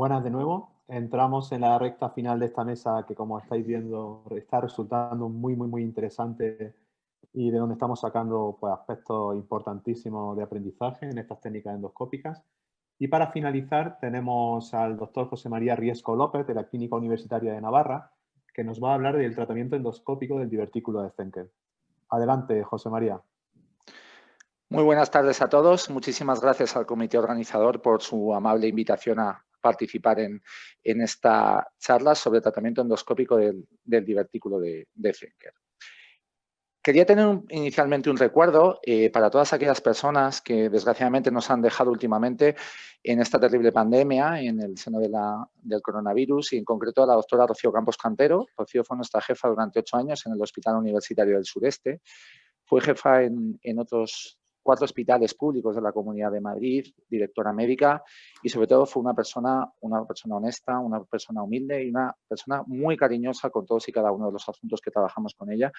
Buenas de nuevo. Entramos en la recta final de esta mesa que, como estáis viendo, está resultando muy interesante y de donde estamos sacando pues, aspectos importantísimos de aprendizaje en estas técnicas endoscópicas. Y para finalizar, tenemos al doctor José María Riesco López, de la Clínica Universitaria de Navarra, que nos va a hablar del tratamiento endoscópico del divertículo de Zenker. Adelante, José María. Muy buenas tardes a todos. Muchísimas gracias al comité organizador por su amable invitación a participar en esta charla sobre tratamiento endoscópico del divertículo de Zenker. Quería tener inicialmente un recuerdo para todas aquellas personas que desgraciadamente nos han dejado últimamente en esta terrible pandemia, en el seno del coronavirus, y en concreto a la doctora Rocío Campos Cantero. Rocío fue nuestra jefa durante 8 años en el Hospital Universitario del Sureste. Fue jefa en otros 4 hospitales públicos de la Comunidad de Madrid, directora médica, y sobre todo fue una persona honesta, una persona humilde y una persona muy cariñosa con todos y cada uno de los asuntos que trabajamos con ella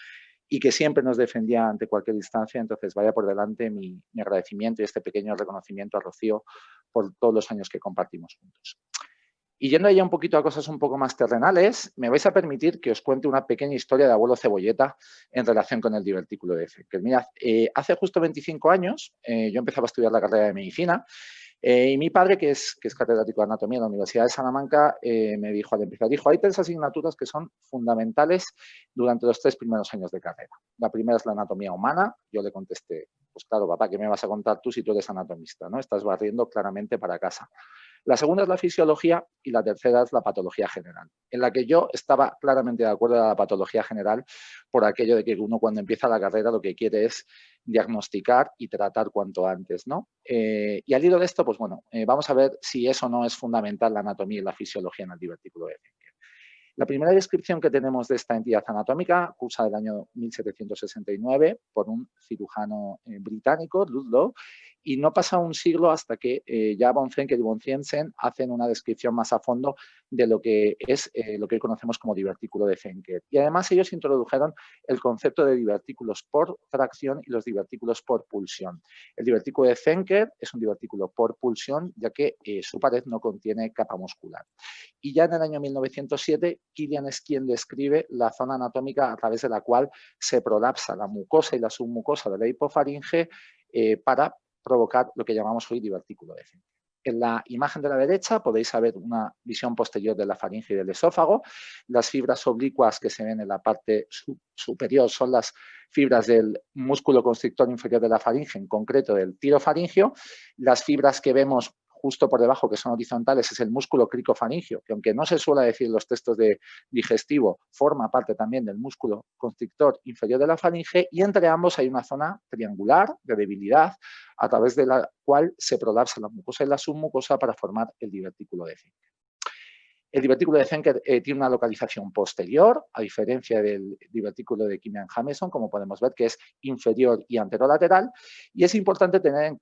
y que siempre nos defendía ante cualquier distancia. Entonces, vaya por delante mi agradecimiento y este pequeño reconocimiento a Rocío por todos los años que compartimos juntos. Y yendo ya un poquito a cosas un poco más terrenales, me vais a permitir que os cuente una pequeña historia de abuelo Cebolleta en relación con el divertículo de Zenker. Mirad, hace justo 25 años yo empezaba a estudiar la carrera de medicina y mi padre, que es catedrático de anatomía en la Universidad de Salamanca, me dijo al empezar, hay 3 asignaturas que son fundamentales durante los 3 primeros años de carrera. La primera es la anatomía humana. Yo le contesté, pues claro, papá, ¿qué me vas a contar tú si tú eres anatomista, ¿no? Estás barriendo claramente para casa. La segunda es la fisiología y la tercera es la patología general, en la que yo estaba claramente de acuerdo con la patología general por aquello de que uno cuando empieza la carrera lo que quiere es diagnosticar y tratar cuanto antes, ¿no? Y al hilo de esto, pues bueno, vamos a ver si eso no es fundamental, la anatomía y la fisiología en el divertículo de Zenker. La primera descripción que tenemos de esta entidad anatómica cursa del año 1769 por un cirujano británico, Ludlow, y no pasa un siglo hasta que ya von Zenker y von Jensen hacen una descripción más a fondo de lo que es lo que hoy conocemos como divertículo de Zenker. Y además ellos introdujeron el concepto de divertículos por tracción y los divertículos por pulsión. El divertículo de Zenker es un divertículo por pulsión, ya que su pared no contiene capa muscular. Y ya en el año 1907, Kilian es quien describe la zona anatómica a través de la cual se prolapsa la mucosa y la submucosa de la hipofaringe para provocar lo que llamamos hoy divertículo de Zenker. En la imagen de la derecha podéis ver una visión posterior de la faringe y del esófago. Las fibras oblicuas que se ven en la parte superior son las fibras del músculo constrictor inferior de la faringe, en concreto del tirofaringio. Las fibras que vemos justo por debajo, que son horizontales, es el músculo cricofaringio, que aunque no se suele decir en los textos de digestivo, forma parte también del músculo constrictor inferior de la faringe, y entre ambos hay una zona triangular de debilidad a través de la cual se prolapsa la mucosa y la submucosa para formar el divertículo de Zenker. El divertículo de Zenker tiene una localización posterior, a diferencia del divertículo de Kilian-Jameson, como podemos ver, que es inferior y anterolateral. Y es importante tener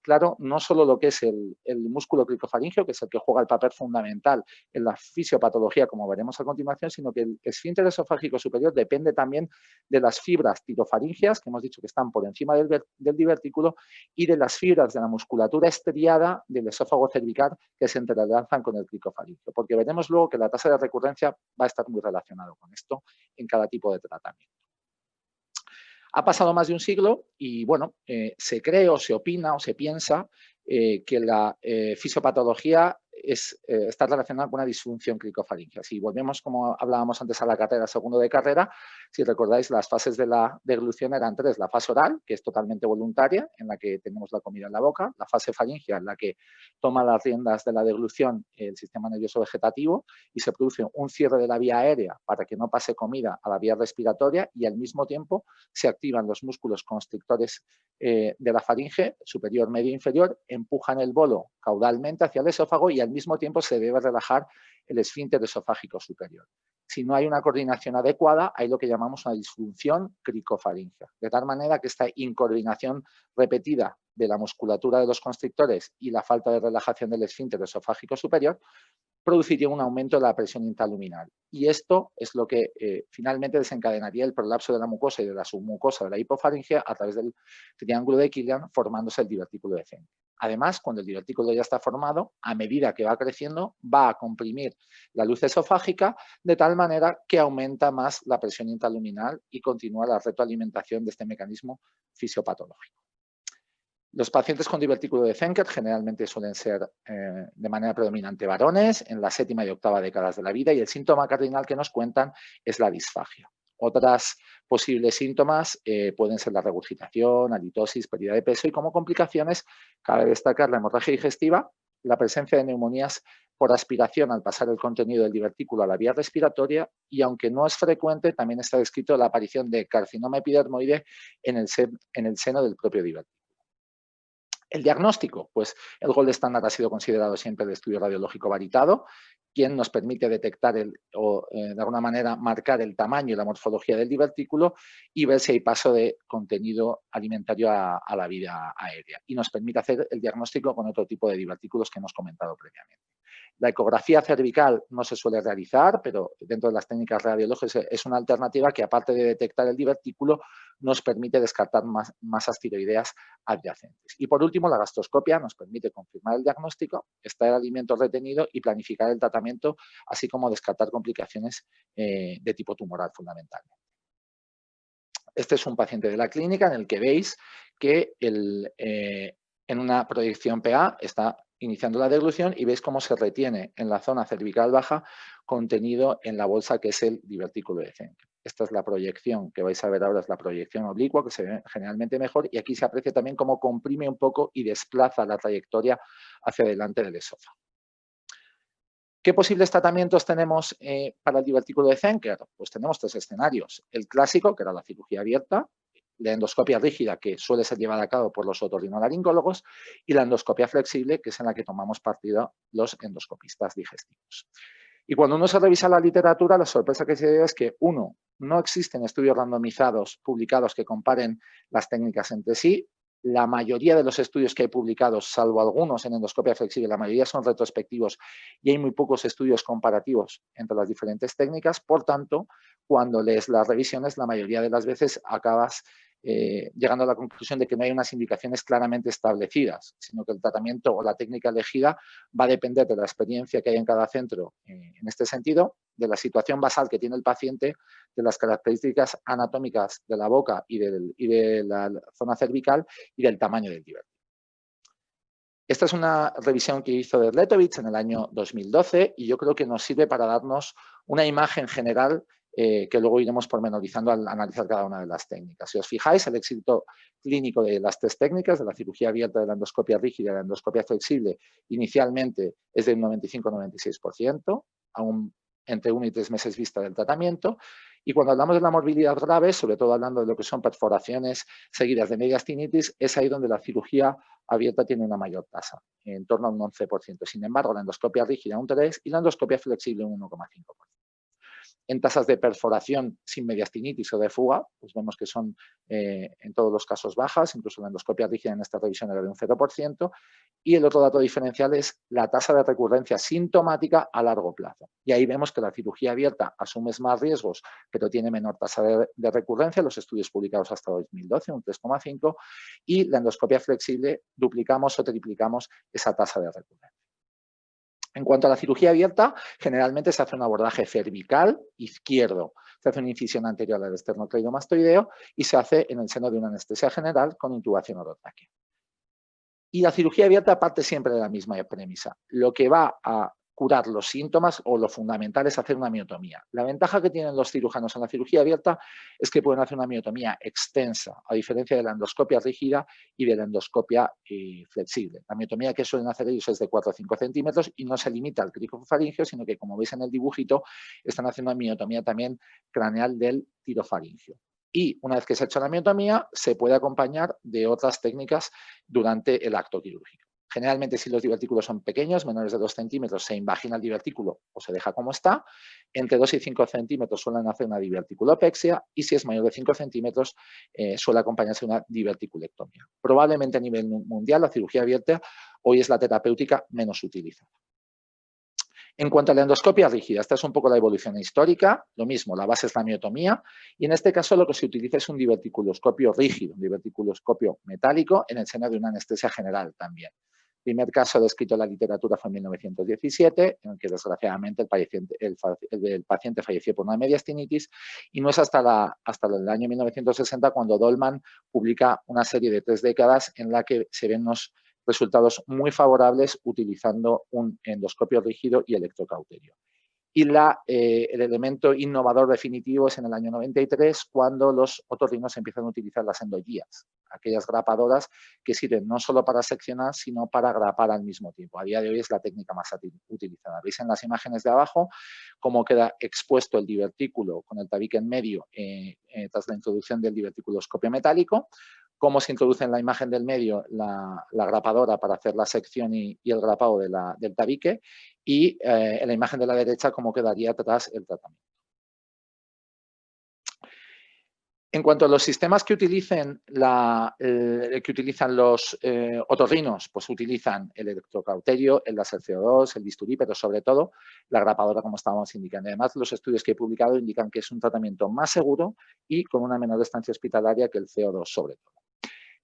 claro no solo lo que es el músculo cricofaringio, que es el que juega el papel fundamental en la fisiopatología, como veremos a continuación, sino que el esfínter esofágico superior depende también de las fibras tirofaringias, que hemos dicho que están por encima del divertículo, y de las fibras de la musculatura estriada del esófago cervical que se entrelazan con el cricofaringio, porque veremos luego que la tasa de recurrencia va a estar muy relacionado con esto en cada tipo de tratamiento. Ha pasado más de un siglo y, bueno, se cree o se opina o se piensa que la fisiopatología está relacionada con una disfunción cricofaringea. Si volvemos, como hablábamos antes, a la carrera segundo de carrera, si recordáis, las fases de la deglución eran 3. La fase oral, que es totalmente voluntaria, en la que tenemos la comida en la boca. La fase faringea, en la que toma las riendas de la deglución el sistema nervioso vegetativo y se produce un cierre de la vía aérea para que no pase comida a la vía respiratoria, y al mismo tiempo se activan los músculos constrictores de la faringe, superior, medio e inferior, empujan el bolo caudalmente hacia el esófago y al mismo tiempo se debe relajar el esfínter esofágico superior. Si no hay una coordinación adecuada, hay lo que llamamos una disfunción cricofaringea. De tal manera que esta incoordinación repetida de la musculatura de los constrictores y la falta de relajación del esfínter esofágico superior produciría un aumento de la presión intraluminal. Y esto es lo que finalmente desencadenaría el prolapso de la mucosa y de la submucosa de la hipofaringe a través del triángulo de Killian, formándose el divertículo de Zenker. Además, cuando el divertículo ya está formado, a medida que va creciendo, va a comprimir la luz esofágica de tal manera que aumenta más la presión intraluminal y continúa la retroalimentación de este mecanismo fisiopatológico. Los pacientes con divertículo de Zenker generalmente suelen ser de manera predominante varones en la 7ª y 8ª décadas de la vida, y el síntoma cardinal que nos cuentan es la disfagia. Otras posibles síntomas pueden ser la regurgitación, halitosis, pérdida de peso, y como complicaciones cabe destacar la hemorragia digestiva, la presencia de neumonías por aspiración al pasar el contenido del divertículo a la vía respiratoria, y aunque no es frecuente, también está descrito la aparición de carcinoma epidermoide en el seno del propio divertículo. El diagnóstico, pues el gold estándar ha sido considerado siempre el estudio radiológico varitado, quien nos permite detectar de alguna manera marcar el tamaño y la morfología del divertículo y ver si hay paso de contenido alimentario a la vía aérea. Y nos permite hacer el diagnóstico con otro tipo de divertículos que hemos comentado previamente. La ecografía cervical no se suele realizar, pero dentro de las técnicas radiológicas es una alternativa que, aparte de detectar el divertículo, nos permite descartar masas tiroideas adyacentes. Y por último, la gastroscopia nos permite confirmar el diagnóstico, extraer alimento retenido y planificar el tratamiento, así como descartar complicaciones de tipo tumoral fundamentalmente. Este es un paciente de la clínica en el que veis que en una proyección PA está iniciando la deglución y veis cómo se retiene en la zona cervical baja contenido en la bolsa que es el divertículo de Zenker. Esta es la proyección que vais a ver ahora, es la proyección oblicua, que se ve generalmente mejor, y aquí se aprecia también cómo comprime un poco y desplaza la trayectoria hacia adelante del esófago. ¿Qué posibles tratamientos tenemos para el divertículo de Zenker? Pues tenemos 3 escenarios. El clásico, que era la cirugía abierta, la endoscopia rígida, que suele ser llevada a cabo por los otorrinolaringólogos, y la endoscopia flexible, que es en la que tomamos partido los endoscopistas digestivos. Y cuando uno se revisa la literatura, la sorpresa que se da es que, uno, no existen estudios randomizados publicados que comparen las técnicas entre sí. La mayoría de los estudios que hay publicados, salvo algunos en endoscopia flexible, la mayoría son retrospectivos y hay muy pocos estudios comparativos entre las diferentes técnicas. Por tanto, cuando lees las revisiones, la mayoría de las veces acabas llegando a la conclusión de que no hay unas indicaciones claramente establecidas, sino que el tratamiento o la técnica elegida va a depender de la experiencia que hay en cada centro en este sentido, de la situación basal que tiene el paciente, de las características anatómicas de la boca y de la zona cervical y del tamaño del divertículo. Esta es una revisión que hizo Derletovich en el año 2012 y yo creo que nos sirve para darnos una imagen general que luego iremos pormenorizando al analizar cada una de las técnicas. Si os fijáis, el éxito clínico de las 3 técnicas, de la cirugía abierta, de la endoscopia rígida y de la endoscopia flexible, inicialmente es de un 95-96%, aún entre 1 y 3 meses vista del tratamiento. Y cuando hablamos de la morbilidad grave, sobre todo hablando de lo que son perforaciones seguidas de mediastinitis, es ahí donde la cirugía abierta tiene una mayor tasa, en torno a un 11%. Sin embargo, la endoscopia rígida un 3% y la endoscopia flexible un 1,5%. En tasas de perforación sin mediastinitis o de fuga, pues vemos que son en todos los casos bajas, incluso la endoscopia rígida en esta revisión era de un 0%, y el otro dato diferencial es la tasa de recurrencia sintomática a largo plazo. Y ahí vemos que la cirugía abierta asume más riesgos, pero tiene menor tasa de recurrencia, los estudios publicados hasta 2012, un 3,5%, y la endoscopia flexible duplicamos o triplicamos esa tasa de recurrencia. En cuanto a la cirugía abierta, generalmente se hace un abordaje cervical izquierdo. Se hace una incisión anterior al esternocleidomastoideo y se hace en el seno de una anestesia general con intubación orotraquea. Y la cirugía abierta parte siempre de la misma premisa. Lo que va a curar los síntomas o lo fundamental es hacer una miotomía. La ventaja que tienen los cirujanos en la cirugía abierta es que pueden hacer una miotomía extensa, a diferencia de la endoscopia rígida y de la endoscopia flexible. La miotomía que suelen hacer ellos es de 4 o 5 centímetros y no se limita al cricofaringeo, sino que, como veis en el dibujito, están haciendo una miotomía también craneal del tirofaringeo. Y una vez que se ha hecho la miotomía, se puede acompañar de otras técnicas durante el acto quirúrgico. Generalmente, si los divertículos son pequeños, menores de 2 centímetros, se invagina el divertículo o se deja como está. Entre 2 y 5 centímetros suelen hacer una diverticulopexia y si es mayor de 5 centímetros suele acompañarse de una diverticulectomía. Probablemente a nivel mundial la cirugía abierta hoy es la terapéutica menos utilizada. En cuanto a la endoscopia rígida, esta es un poco la evolución histórica, lo mismo, la base es la miotomía y en este caso lo que se utiliza es un diverticuloscopio rígido, un diverticuloscopio metálico en el seno de una anestesia general también. El primer caso descrito en la literatura fue en 1917, en el que desgraciadamente el paciente falleció por una mediastinitis y no es hasta el año 1960 cuando Dolman publica una serie de 3 décadas en la que se ven unos resultados muy favorables utilizando un endoscopio rígido y electrocauterio. Y el elemento innovador definitivo es en el año 93, cuando los otorrinos empiezan a utilizar las endoguías, aquellas grapadoras que sirven no solo para seccionar, sino para grapar al mismo tiempo. A día de hoy es la técnica más utilizada. Veis en las imágenes de abajo cómo queda expuesto el divertículo con el tabique en medio tras la introducción del diverticuloscopio metálico, cómo se introduce en la imagen del medio la grapadora para hacer la sección y el grapado del tabique y en la imagen de la derecha cómo quedaría tras el tratamiento. En cuanto a los sistemas que utilizan los otorrinos, pues utilizan el electrocauterio, el láser CO2, el bisturí, pero sobre todo la grapadora, como estábamos indicando. Además, los estudios que he publicado indican que es un tratamiento más seguro y con una menor estancia hospitalaria que el CO2, sobre todo.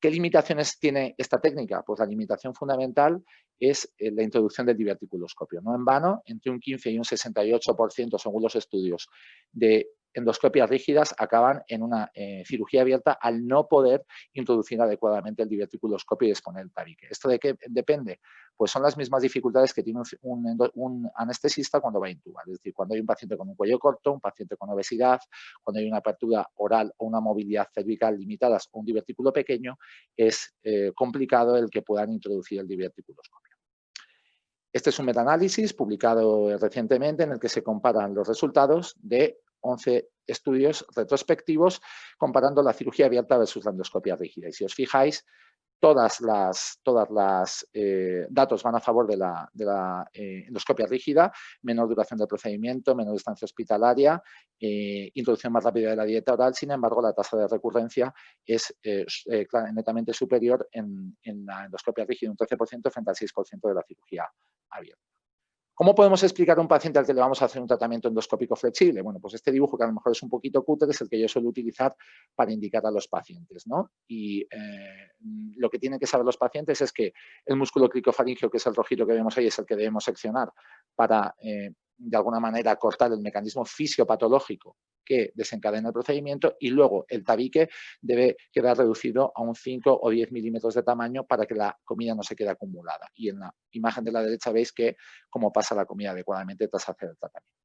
¿Qué limitaciones tiene esta técnica? Pues la limitación fundamental es la introducción del diverticuloscopio. No en vano, entre un 15 y un 68%, según los estudios, de endoscopias rígidas acaban en una cirugía abierta al no poder introducir adecuadamente el diverticuloscopio y exponer el tabique. ¿Esto de qué depende? Pues son las mismas dificultades que tiene un anestesista cuando va a intubar. Es decir, cuando hay un paciente con un cuello corto, un paciente con obesidad, cuando hay una apertura oral o una movilidad cervical limitadas o un divertículo pequeño, es complicado el que puedan introducir el diverticuloscopio. Este es un metaanálisis publicado recientemente en el que se comparan los resultados de 11 estudios retrospectivos comparando la cirugía abierta versus la endoscopia rígida. Y si os fijáis, todas las datos van a favor de la endoscopia rígida, menor duración del procedimiento, menor estancia hospitalaria, introducción más rápida de la dieta oral. Sin embargo, la tasa de recurrencia es netamente superior en la endoscopia rígida, un 13% frente al 6% de la cirugía abierta. ¿Cómo podemos explicar a un paciente al que le vamos a hacer un tratamiento endoscópico flexible? Bueno, pues este dibujo, que a lo mejor es un poquito cutre, es el que yo suelo utilizar para indicar a los pacientes, ¿no? Y lo que tienen que saber los pacientes es que el músculo cricofaringeo, que es el rojito que vemos ahí, es el que debemos seccionar para, de alguna manera, cortar el mecanismo fisiopatológico que desencadena el procedimiento, y luego el tabique debe quedar reducido a un 5 o 10 milímetros de tamaño para que la comida no se quede acumulada. Y en la imagen de la derecha veis cómo pasa la comida adecuadamente tras hacer el tratamiento.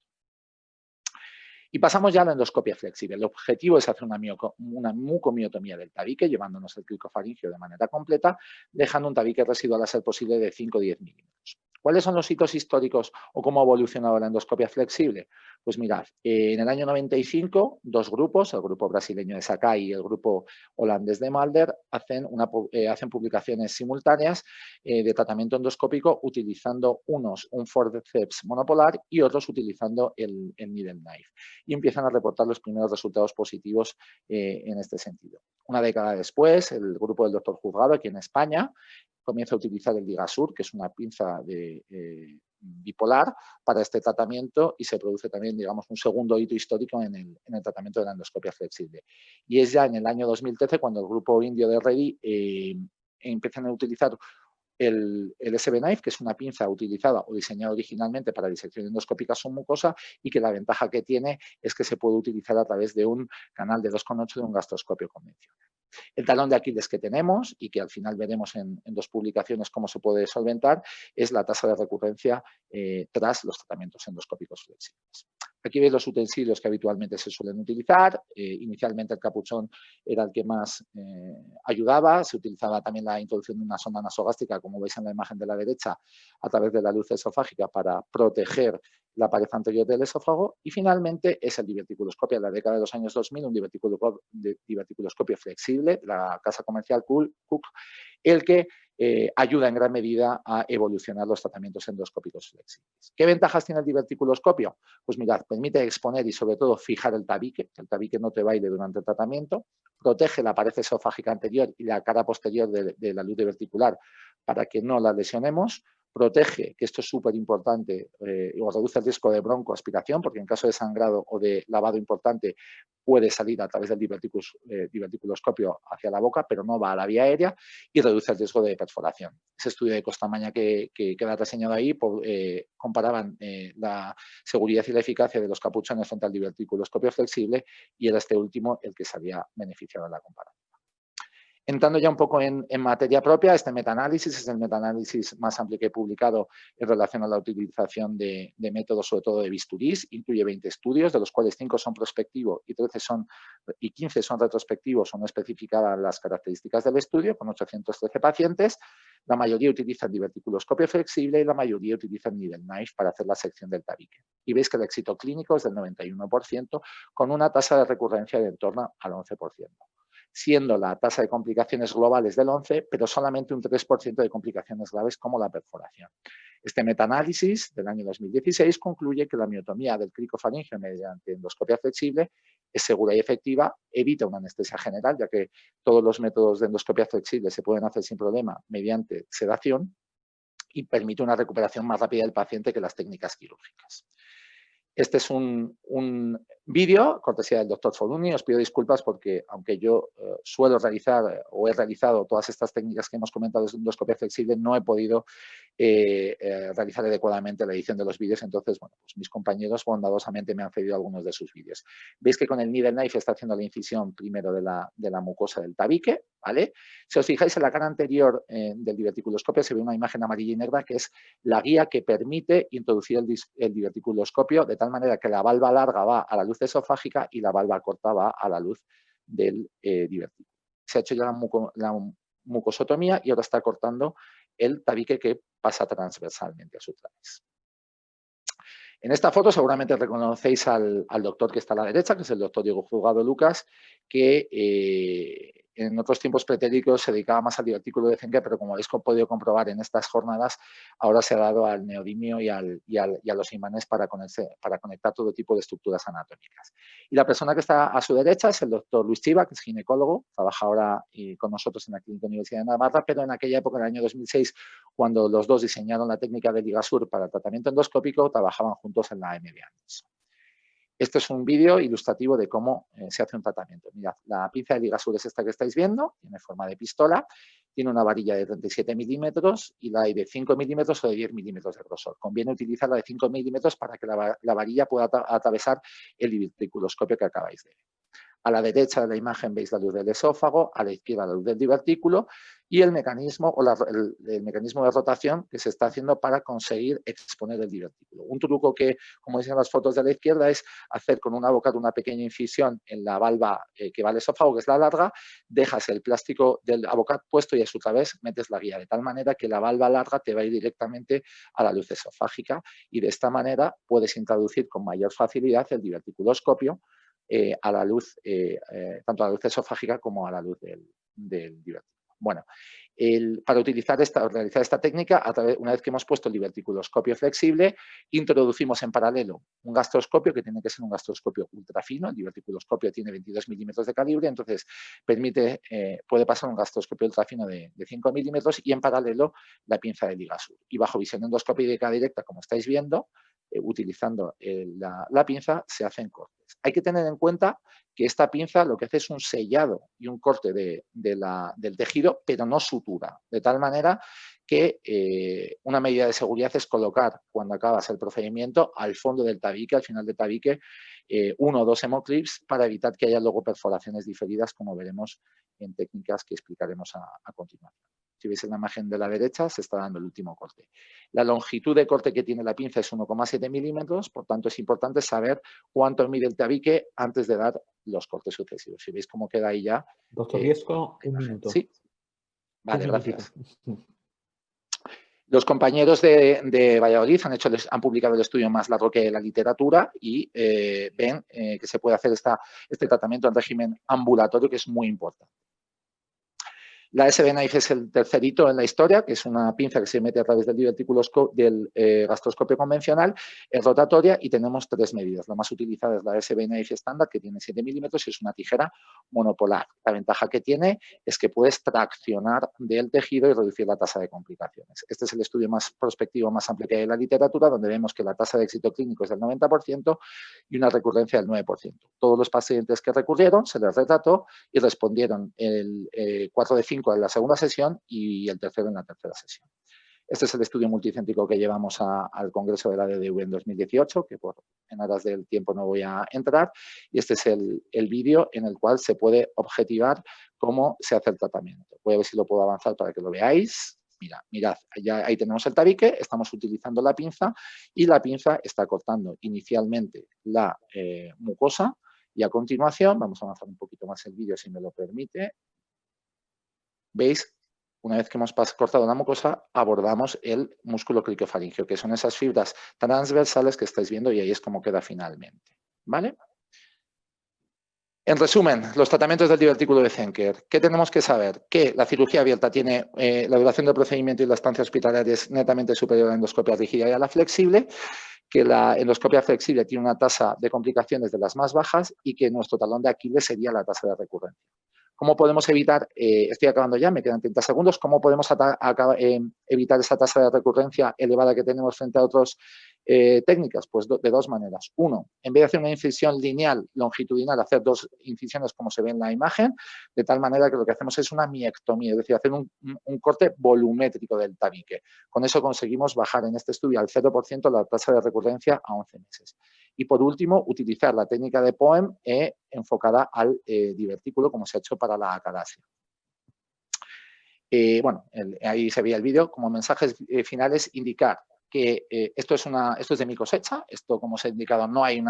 Y pasamos ya a la endoscopia flexible. El objetivo es hacer una mucomiotomía del tabique, llevándonos el cricofaringeo de manera completa, dejando un tabique residual a ser posible de 5 o 10 milímetros. ¿Cuáles son los hitos históricos o cómo ha evolucionado la endoscopia flexible? Pues mirad, en el año 95, dos grupos, el grupo brasileño de Sakai y el grupo holandés de Mulder, hacen publicaciones simultáneas de tratamiento endoscópico utilizando unos un forceps monopolar y otros utilizando el needle knife. Y empiezan a reportar los primeros resultados positivos en este sentido. Una década después, el grupo del doctor Juzgado, aquí en España, comienza a utilizar el Ligasur, que es una pinza bipolar para este tratamiento, y se produce también, digamos, un segundo hito histórico en el tratamiento de la endoscopia flexible. Y es ya en el año 2013 cuando el grupo indio de Reddy empiezan a utilizar el SB Knife, que es una pinza utilizada o diseñada originalmente para disección endoscópica submucosa y que la ventaja que tiene es que se puede utilizar a través de un canal de 2,8 de un gastroscopio convencional. El talón de Aquiles que tenemos y que al final veremos en dos publicaciones cómo se puede solventar es la tasa de recurrencia tras los tratamientos endoscópicos flexibles. Aquí veis los utensilios que habitualmente se suelen utilizar. Inicialmente el capuchón era el que más ayudaba. Se utilizaba también la introducción de una sonda nasogástrica, como veis en la imagen de la derecha, a través de la luz esofágica para proteger la pared anterior del esófago. Y finalmente es el diverticuloscopio. En la década de los años 2000, un diverticuloscopio flexible, la casa comercial Cook, el que ayuda en gran medida a evolucionar los tratamientos endoscópicos flexibles. ¿Qué ventajas tiene el diverticuloscopio? Pues mirad, permite exponer y sobre todo fijar el tabique, que el tabique no te baile durante el tratamiento, protege la pared esofágica anterior y la cara posterior de la luz diverticular para que no la lesionemos, protege, que esto es súper importante, o reduce el riesgo de broncoaspiración, porque en caso de sangrado o de lavado importante puede salir a través del diverticuloscopio hacia la boca, pero no va a la vía aérea, y reduce el riesgo de perforación. Ese estudio de Costamaña que queda reseñado ahí comparaban la seguridad y la eficacia de los capuchones frente al diverticuloscopio flexible, y era este último el que salía beneficiado en la comparación. Entrando ya un poco en materia propia, este metaanálisis es el metaanálisis más amplio que he publicado en relación a la utilización de métodos, sobre todo de bisturís. Incluye 20 estudios, de los cuales 5 son prospectivos y 15 son retrospectivos o no especificadas las características del estudio, con 813 pacientes. La mayoría utilizan diverticuloscopio flexible y la mayoría utilizan needle knife para hacer la sección del tabique. Y veis que el éxito clínico es del 91%, con una tasa de recurrencia de en torno al 11%. Siendo la tasa de complicaciones globales del 11%, pero solamente un 3% de complicaciones graves como la perforación. Este metaanálisis del año 2016 concluye que la miotomía del cricofaringeo mediante endoscopia flexible es segura y efectiva, evita una anestesia general, ya que todos los métodos de endoscopia flexible se pueden hacer sin problema mediante sedación, y permite una recuperación más rápida del paciente que las técnicas quirúrgicas. Este es un vídeo, cortesía del doctor Foluni. Os pido disculpas porque, aunque yo suelo realizar o he realizado todas estas técnicas que hemos comentado de endoscopia flexible, no he podido realizar adecuadamente la edición de los vídeos. Entonces, bueno, pues mis compañeros bondadosamente me han cedido algunos de sus vídeos. Veis que con el needle knife está haciendo la incisión primero de la mucosa del tabique, ¿vale? Si os fijáis en la cara anterior del diverticuloscopio, se ve una imagen amarilla y negra que es la guía que permite introducir el diverticuloscopio de tal manera que la valva larga va a la luz esofágica y la valva corta va a la luz del divertículo. Se ha hecho ya la mucosotomía y ahora está cortando el tabique que pasa transversalmente a su través. En esta foto seguramente reconocéis al doctor que está a la derecha, que es el doctor Diego Juzgado Lucas, que en otros tiempos pretéritos se dedicaba más al divertículo de Zenke, pero como habéis podido comprobar en estas jornadas, ahora se ha dado al neodimio y a los imanes para conectar todo tipo de estructuras anatómicas. Y la persona que está a su derecha es el doctor Luis Chiva, que es ginecólogo, trabaja ahora con nosotros en la Clínica Universidad de Navarra, pero en aquella época, en el año 2006, cuando los dos diseñaron la técnica de Ligasur para el tratamiento endoscópico, trabajaban juntos en la MD Anderson. Este es un vídeo ilustrativo de cómo se hace un tratamiento. Mirad, la pinza de Ligasur es esta que estáis viendo, tiene forma de pistola, tiene una varilla de 37 milímetros y la hay de 5 milímetros o de 10 milímetros de grosor. Conviene utilizar la de 5 milímetros para que la varilla pueda atravesar el diverticuloscopio que acabáis de ver. A la derecha de la imagen veis la luz del esófago, a la izquierda la luz del divertículo y el mecanismo el mecanismo de rotación que se está haciendo para conseguir exponer el divertículo. Un truco que, como dicen las fotos de la izquierda, es hacer con una boca una pequeña incisión en la valva que va al esófago, que es la larga, dejas el plástico del abocat puesto y a su través metes la guía, de tal manera que la valva larga te va a ir directamente a la luz esofágica y de esta manera puedes introducir con mayor facilidad el diverticuloscopio a la luz, tanto a la luz esofágica como a la luz del divertículo. Bueno, para realizar esta técnica, una vez que hemos puesto el diverticuloscopio flexible, introducimos en paralelo un gastroscopio que tiene que ser un gastroscopio ultrafino. El diverticuloscopio tiene 22 milímetros de calibre, entonces puede pasar un gastroscopio ultrafino de 5 milímetros y en paralelo la pinza de Ligasur. Y bajo visión endoscópica directa, como estáis viendo, utilizando la pinza, se hacen cortes. Hay que tener en cuenta que esta pinza lo que hace es un sellado y un corte del tejido, pero no sutura, de tal manera que una medida de seguridad es colocar, cuando acabas el procedimiento, al fondo del tabique, al final del tabique, 1 o 2 hemoclips para evitar que haya luego perforaciones diferidas, como veremos en técnicas que explicaremos a continuación. Si veis en la imagen de la derecha, se está dando el último corte. La longitud de corte que tiene la pinza es 1,7 milímetros, por tanto es importante saber cuánto mide el tabique antes de dar los cortes sucesivos. Si veis cómo queda ahí ya. Doctor Riesco, un minuto. Sí. Vale, gracias. Los compañeros de Valladolid han publicado el estudio más largo que la literatura y ven que se puede hacer este tratamiento en régimen ambulatorio, que es muy importante. La SB Knife es el tercer hito en la historia, que es una pinza que se mete a través del del gastroscopio convencional, es rotatoria y tenemos 3 medidas. La más utilizada es la SB Knife estándar, que tiene 7 milímetros y es una tijera monopolar. La ventaja que tiene es que puedes traccionar del tejido y reducir la tasa de complicaciones. Este es el estudio más prospectivo, más amplio que hay en la literatura, donde vemos que la tasa de éxito clínico es del 90% y una recurrencia del 9%. Todos los pacientes que recurrieron se les retrató y respondieron el 4 de 5 en la segunda sesión y el tercero en la tercera sesión. Este es el estudio multicéntrico que llevamos al Congreso de la DDV en 2018, que en aras del tiempo no voy a entrar, y este es el vídeo en el cual se puede objetivar cómo se hace el tratamiento. Voy a ver si lo puedo avanzar para que lo veáis. Mirad, ya ahí tenemos el tabique, estamos utilizando la pinza y la pinza está cortando inicialmente la mucosa y a continuación, vamos a avanzar un poquito más el vídeo si me lo permite, veis, una vez que hemos cortado la mucosa, abordamos el músculo criciofaringeo, que son esas fibras transversales que estáis viendo y ahí es como queda finalmente, ¿vale? En resumen, los tratamientos del divertículo de Zenker. ¿Qué tenemos que saber? Que la cirugía abierta tiene la duración del procedimiento y la estancia hospitalaria es netamente superior a la endoscopia rígida y a la flexible, que la endoscopia flexible tiene una tasa de complicaciones de las más bajas y que nuestro talón de Aquiles sería la tasa de recurrencia. ¿Cómo podemos evitar, estoy acabando ya, me quedan 30 segundos, cómo podemos evitar esa tasa de recurrencia elevada que tenemos frente a otras técnicas? Pues de 2 maneras. Uno, en vez de hacer una incisión lineal longitudinal, hacer 2 incisiones como se ve en la imagen, de tal manera que lo que hacemos es una miectomía, es decir, hacer un corte volumétrico del tabique. Con eso conseguimos bajar en este estudio al 0% la tasa de recurrencia a 11 meses. Y por último, utilizar la técnica de POEM enfocada al divertículo, como se ha hecho para la acalasia. Bueno, ahí se veía el vídeo. Como mensajes finales, indicar que esto es de mi cosecha. Esto, como os he indicado, no hay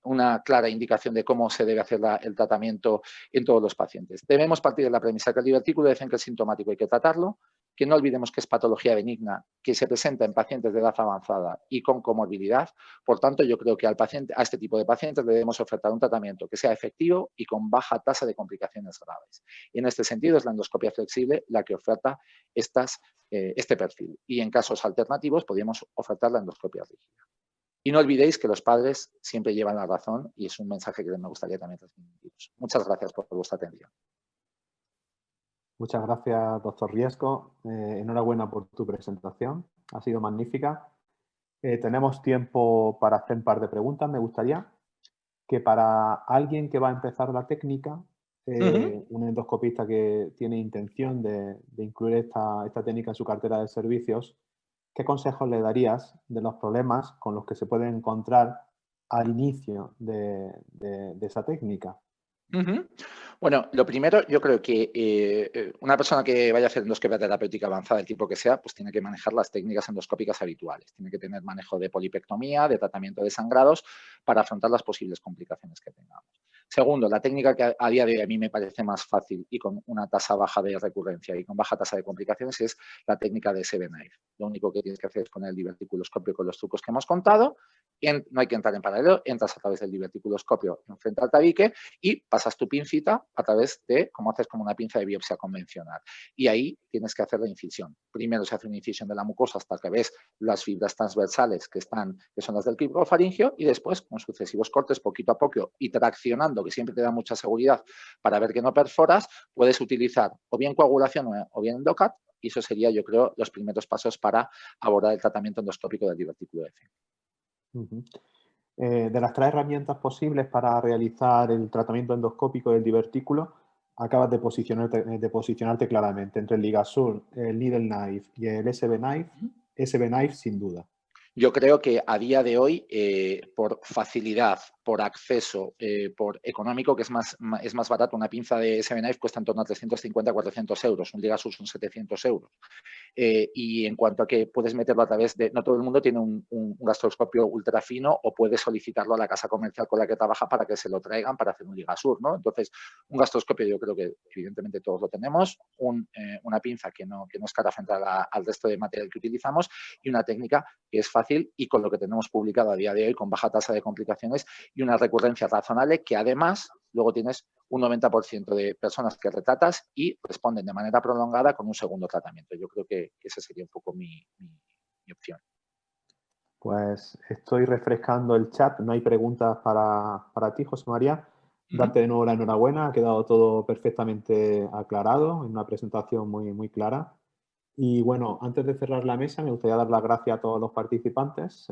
una clara indicación de cómo se debe hacer el tratamiento en todos los pacientes. Debemos partir de la premisa que el divertículo de Zenker es sintomático, hay que tratarlo, que no olvidemos que es patología benigna, que se presenta en pacientes de edad avanzada y con comorbilidad. Por tanto, yo creo que a este tipo de pacientes debemos ofertar un tratamiento que sea efectivo y con baja tasa de complicaciones graves. Y en este sentido es la endoscopia flexible la que oferta este perfil. Y en casos alternativos podríamos ofertar la endoscopia rígida. Y no olvidéis que los padres siempre llevan la razón y es un mensaje que me gustaría también transmitiros. Muchas gracias por vuestra atención. Muchas gracias, doctor Riesco. Enhorabuena por tu presentación. Ha sido magnífica. Tenemos tiempo para hacer un par de preguntas. Me gustaría que para alguien que va a empezar la técnica, un endoscopista que tiene intención de incluir esta técnica en su cartera de servicios, ¿qué consejos le darías de los problemas con los que se puede encontrar al inicio de esa técnica? Bueno, lo primero, yo creo que una persona que vaya a hacer endoscopia terapéutica avanzada, del tipo que sea, pues tiene que manejar las técnicas endoscópicas habituales. Tiene que tener manejo de polipectomía, de tratamiento de sangrados, para afrontar las posibles complicaciones que tengamos. Segundo, la técnica que a día de hoy a mí me parece más fácil y con una tasa baja de recurrencia y con baja tasa de complicaciones es la técnica de SB Knife. Lo único que tienes que hacer es poner el diverticuloscopio con los trucos que hemos contado. No hay que entrar en paralelo, entras a través del diverticuloscopio enfrente al tabique y pasas tu pincita a través de, como haces como una pinza de biopsia convencional. Y ahí tienes que hacer la incisión. Primero se hace una incisión de la mucosa hasta que ves las fibras transversales que son las del criciofaringeo y después con sucesivos cortes poquito a poco y traccionando, que siempre te da mucha seguridad para ver que no perforas, puedes utilizar o bien coagulación o bien endocat y eso sería, yo creo, los primeros pasos para abordar el tratamiento endoscópico del divertículo de Zenker. De las 3 herramientas posibles para realizar el tratamiento endoscópico del divertículo, acabas de posicionarte claramente entre el Ligasur, el Needle Knife y el SB Knife. SB Knife sin duda. Yo creo que a día de hoy, por facilidad, por acceso, por económico, que es más barato, una pinza de SB Knife cuesta en torno a 350-400 euros, un Ligasur son 700 euros. Y en cuanto a que puedes meterlo a través de... No todo el mundo tiene un gastroscopio ultra fino o puede solicitarlo a la casa comercial con la que trabaja para que se lo traigan para hacer un Ligasur, ¿no? Entonces, un gastroscopio yo creo que evidentemente todos lo tenemos, una pinza que no es cara frente al resto de material que utilizamos y una técnica que es fácil y con lo que tenemos publicado a día de hoy con baja tasa de complicaciones y una recurrencia razonable que además luego tienes un 90% de personas que retratas y responden de manera prolongada con un segundo tratamiento. Yo creo que esa sería un poco mi opción. Pues estoy refrescando el chat, no hay preguntas para ti, José María. Darte de nuevo la enhorabuena, ha quedado todo perfectamente aclarado, en una presentación muy, muy clara. Y bueno, antes de cerrar la mesa, me gustaría dar las gracias a todos los participantes.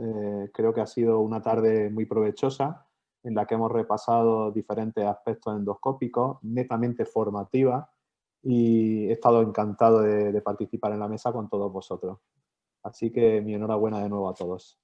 Creo que ha sido una tarde muy provechosa en la que hemos repasado diferentes aspectos endoscópicos, netamente formativa, y he estado encantado de participar en la mesa con todos vosotros. Así que mi enhorabuena de nuevo a todos.